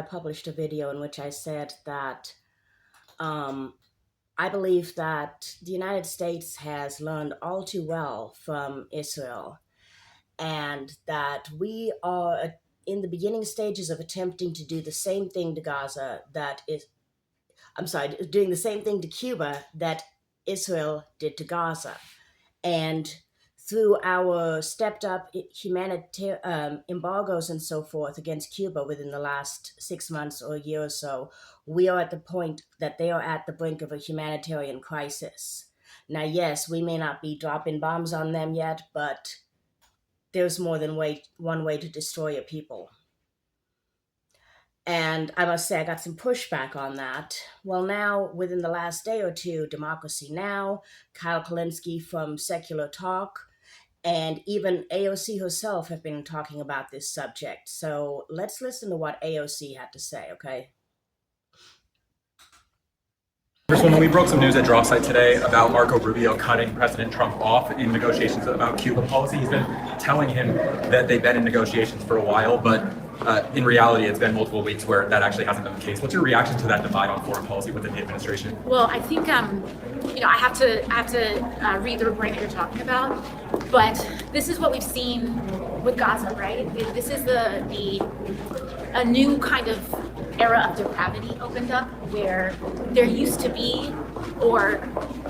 I published a video in which I said that um, I believe that the United States has learned all too well from Israel, and that we are in the beginning stages of attempting to do the same thing to Gaza I'm sorry, doing the same thing to Cuba that Israel did to Gaza. And through our stepped up humanitarian embargoes and so forth against Cuba within the last 6 months or a year or so, we are at the point that they are at the brink of a humanitarian crisis. Now, yes, we may not be dropping bombs on them yet, but there's more than one way to destroy a people. And I must say, I got some pushback on that. Well, now, within the last day or two, Democracy Now!, Kyle Kalinske from Secular Talk, and even AOC herself have been talking about this subject. So let's listen to what AOC had to say, okay? When we broke some news at Draw Site today about Marco Rubio cutting President Trump off in negotiations about Cuban policy, he's been telling him that they've been in negotiations for a while, but in reality, it's been multiple weeks where that actually hasn't been the case. What's your reaction to that divide on foreign policy within the administration? Well, I think I have to read the reporting that you're talking about, but this is what we've seen with Gaza, right? This is a new kind of era of depravity opened up, where there used to be, or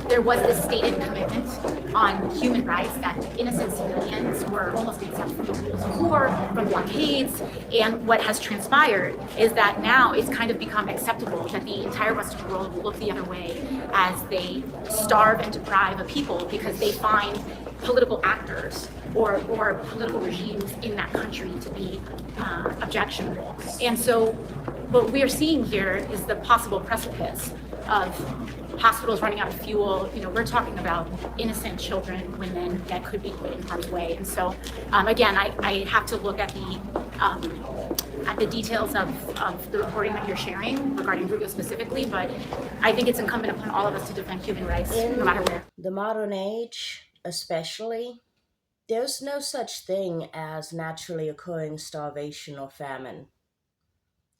there was this stated commitment on human rights that innocent civilians were almost exempt from the rules of war, from blockades, and what has transpired is that now it's kind of become acceptable that the entire Western world will look the other way as they starve and deprive a people because they find political actors or political regimes in that country to be objectionable. And so what we are seeing here is the possible precipice of hospitals running out of fuel. We're talking about innocent children, women that could be put in harm's way. And so, again, I have to look at the details of the reporting that you're sharing regarding Rubio specifically, but I think it's incumbent upon all of us to defend human rights, no matter where. The modern age, especially, there's no such thing as naturally occurring starvation or famine.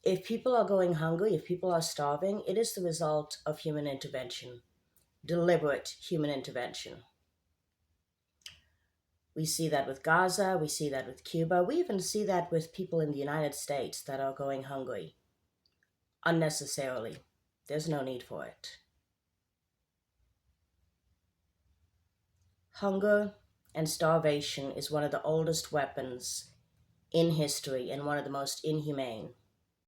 If people are going hungry, if people are starving, it is the result of human intervention, deliberate human intervention. We see that with Gaza, we see that with Cuba, we even see that with people in the United States that are going hungry unnecessarily. There's no need for it. Hunger and starvation is one of the oldest weapons in history and one of the most inhumane.